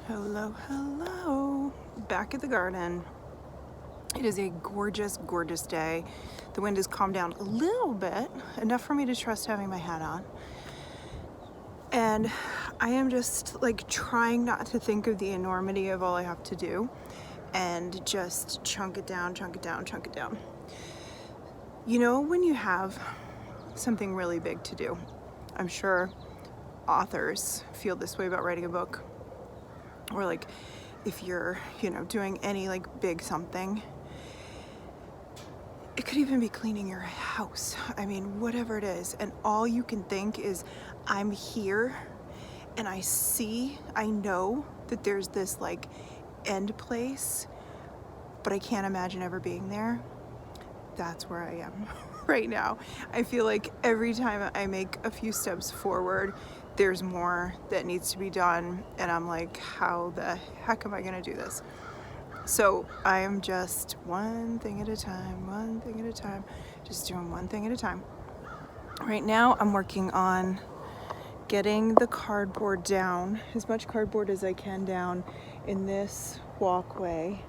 Hello, hello. Back at the garden. It is a gorgeous, gorgeous day. The wind has calmed down a little bit, enough for me to trust having my hat on. And I am just like trying not to think of the enormity of all I have to do and just chunk it down, chunk it down, chunk it down. You know, when you have something really big to do, I'm sure authors feel this way about writing a book. Or like if you're, doing any like big something. It could even be cleaning your house. I mean, whatever it is. And all you can think is, I'm here and I know that there's this like end place, but I can't imagine ever being there. That's where I am right now. I feel like every time I make a few steps forward, there's more that needs to be done. And I'm like, how the heck am I gonna do this? So I am just one thing at a time, just doing one thing at a time. Right now I'm working on getting the cardboard down, as much cardboard as I can down in this walkway.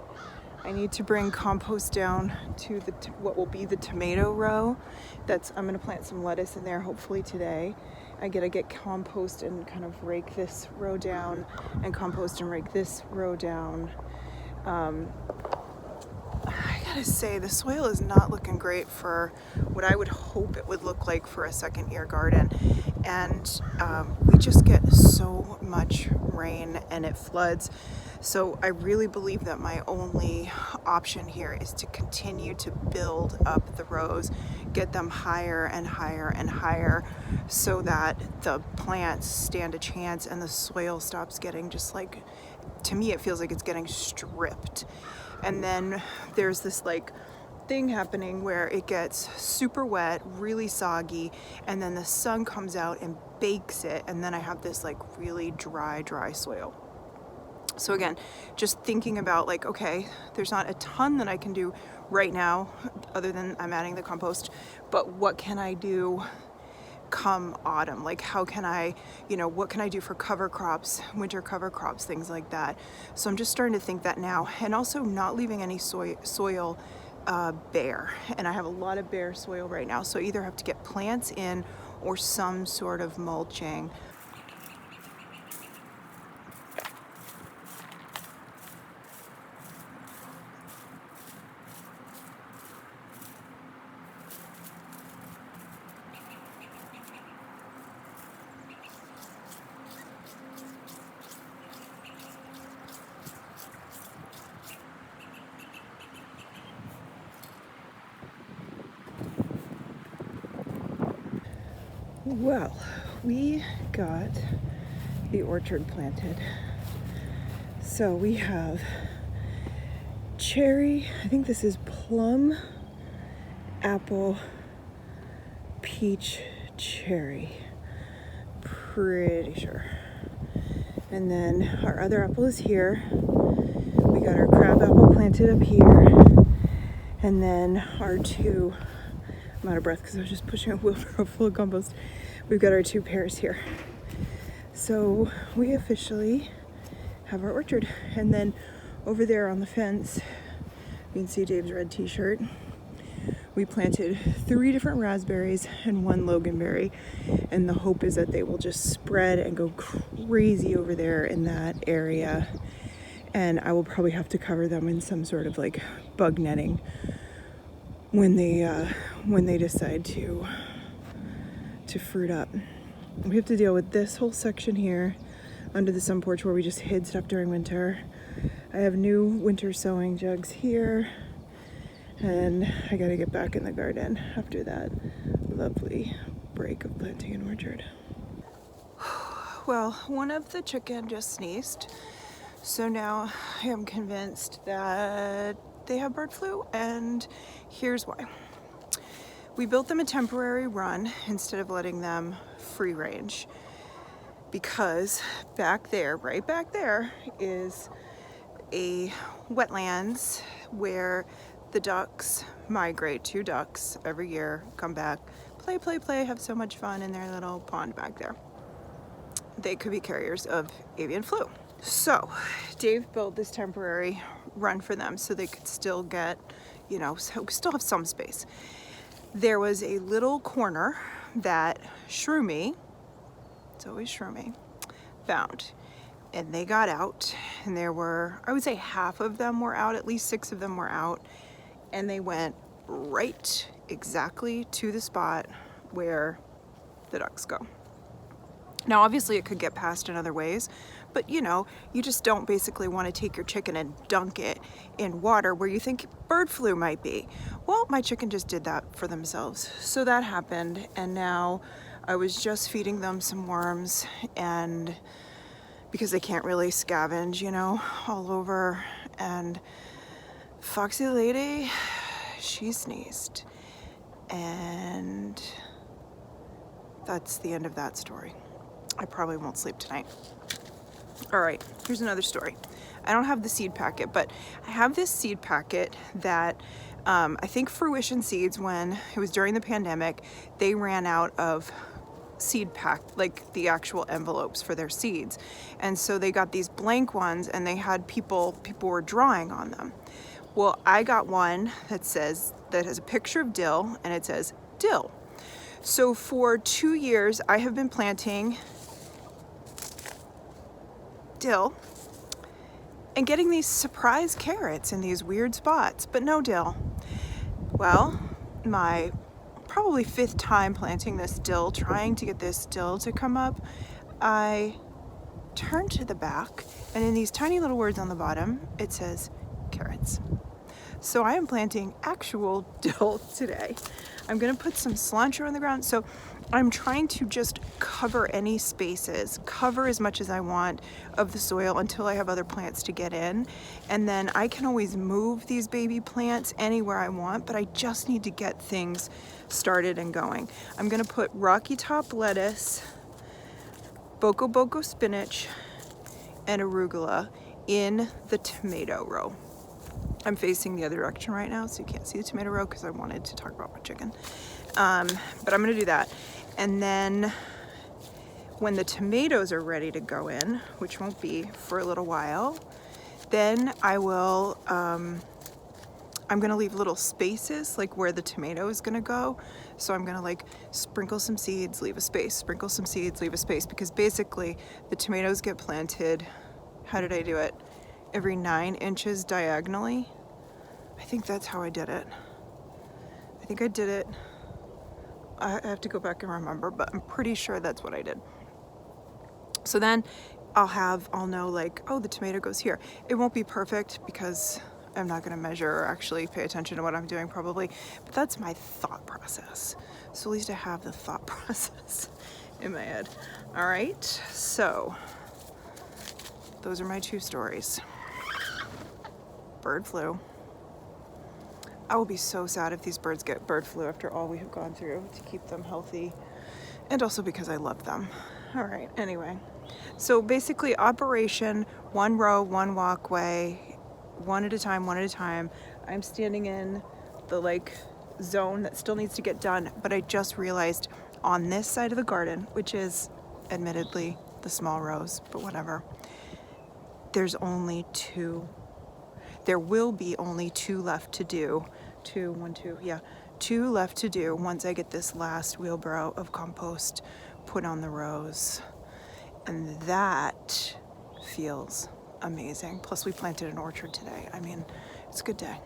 I need to bring compost down to what will be the tomato row. I'm gonna plant some lettuce in there hopefully today. I gotta get compost and kind of rake this row down and compost and rake this row down. I gotta say, the soil is not looking great for what I would hope it would look like for a second year garden. And we just get so much rain and it floods. So I really believe that my only option here is to continue to build up the rows, get them higher and higher and higher so that the plants stand a chance and the soil stops getting just like, to me it feels like it's getting stripped. And then there's this like thing happening where it gets super wet, really soggy, and then the sun comes out and bakes it, and then I have this like really dry soil. So again, just thinking about like, okay, there's not a ton that I can do right now other than I'm adding the compost, but what can I do come autumn? Like how can I, what can I do for cover crops, winter cover crops, things like that. So I'm just starting to think that now, and also not leaving any soil bare. And I have a lot of bare soil right now. So I either have to get plants in or some sort of mulching. Well, we got the orchard planted. So we have cherry, I think this is plum, apple, peach, cherry. Pretty sure. And then our other apple is here. We got our crab apple planted up here. And then our two, I'm out of breath because I was just pushing a wheelbarrow full of compost. We've got our two pears here. So we officially have our orchard. And then over there on the fence, you can see Dave's red t-shirt. We planted 3 different raspberries and 1 loganberry. And the hope is that they will just spread and go crazy over there in that area. And I will probably have to cover them in some sort of like bug netting when they decide to fruit up. We have to deal with this whole section here under the sun porch where we just hid stuff during winter. I have new winter sowing jugs here, and I gotta get back in the garden after that lovely break of planting an orchard. Well, one of the chicken just sneezed, so now I am convinced that they have bird flu, and here's why. We built them a temporary run instead of letting them free range, because back there, right back there, is a wetlands where the ducks migrate. 2 ducks every year come back, play, have so much fun in their little pond back there. They could be carriers of avian flu. So Dave built this temporary run for them so they could still get, you know, so still have some space. There was a little corner that Shroomy, it's always Shroomy, found. And they got out, and there were, I would say half of them were out, at least 6 of them were out, and they went right exactly to the spot where the ducks go. Now obviously it could get passed in other ways, but you know, you just don't basically want to take your chicken and dunk it in water where you think bird flu might be. Well, my chicken just did that for themselves. So that happened, and now I was just feeding them some worms, and because they can't really scavenge, you know, all over, and Foxy Lady, she sneezed, and that's the end of that story. I probably won't sleep tonight. All right, here's another story. I don't have the seed packet, but I have this seed packet that I think Fruition Seeds, when it was during the pandemic, they ran out of seed pack, like the actual envelopes for their seeds. And so they got these blank ones, and they had people were drawing on them. Well, I got one that has a picture of dill, and it says dill. So for 2 years, I have been planting dill and getting these surprise carrots in these weird spots, but no dill. Well, my probably 5th time planting this dill, trying to get this dill to come up, I turned to the back, and in these tiny little words on the bottom, it says carrots. So I am planting actual dill today. I'm gonna put some cilantro in the ground. So I'm trying to just cover any spaces, cover as much as I want of the soil until I have other plants to get in. And then I can always move these baby plants anywhere I want, but I just need to get things started and going. I'm gonna put Rocky Top lettuce, Boko Boko spinach, and arugula in the tomato row. I'm facing the other direction right now, so you can't see the tomato row because I wanted to talk about my chicken. But I'm gonna do that. And then when the tomatoes are ready to go in, which won't be for a little while, then I will, I'm gonna leave little spaces like where the tomato is gonna go. So I'm gonna like sprinkle some seeds, leave a space, sprinkle some seeds, leave a space, because basically the tomatoes get planted, how did I do it? Every 9 inches diagonally. I think that's how I did it. I think I did it. I have to go back and remember, but I'm pretty sure that's what I did. So then I'll know like, oh, the tomato goes here. It won't be perfect because I'm not gonna measure or actually pay attention to what I'm doing probably, but that's my thought process. So at least I have the thought process in my head. All right, so those are my 2 stories. Bird flu. I will be so sad if these birds get bird flu after all we have gone through to keep them healthy, and also because I love them. All right, anyway. So basically operation 1 row, 1 walkway, one at a time. I'm standing in the like zone that still needs to get done, but I just realized on this side of the garden, which is admittedly the small rows, but whatever, there's only 2. There will be only 2 left to do. 2 left to do once I get this last wheelbarrow of compost put on the rows. And that feels amazing. Plus we planted an orchard today. I mean, it's a good day.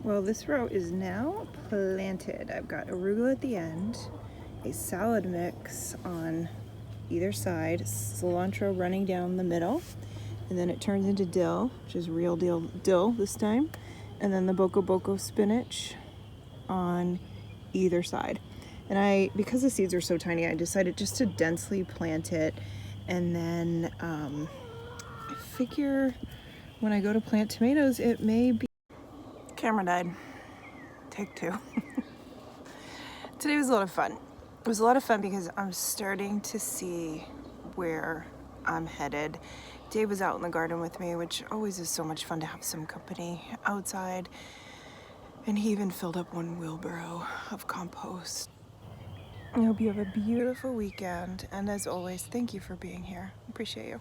Well, this row is now planted. I've got arugula at the end, a salad mix on either side, cilantro running down the middle, and then it turns into dill, which is real dill this time, and then the Boko Boko spinach on either side. And because the seeds are so tiny, I decided just to densely plant it. And then I figure when I go to plant tomatoes, it may be... Camera died. Take two. Today was a lot of fun. It was a lot of fun because I'm starting to see where I'm headed. Dave was out in the garden with me, which always is so much fun to have some company outside. And he even filled up one wheelbarrow of compost. I hope you have a beautiful weekend. And as always, thank you for being here. Appreciate you.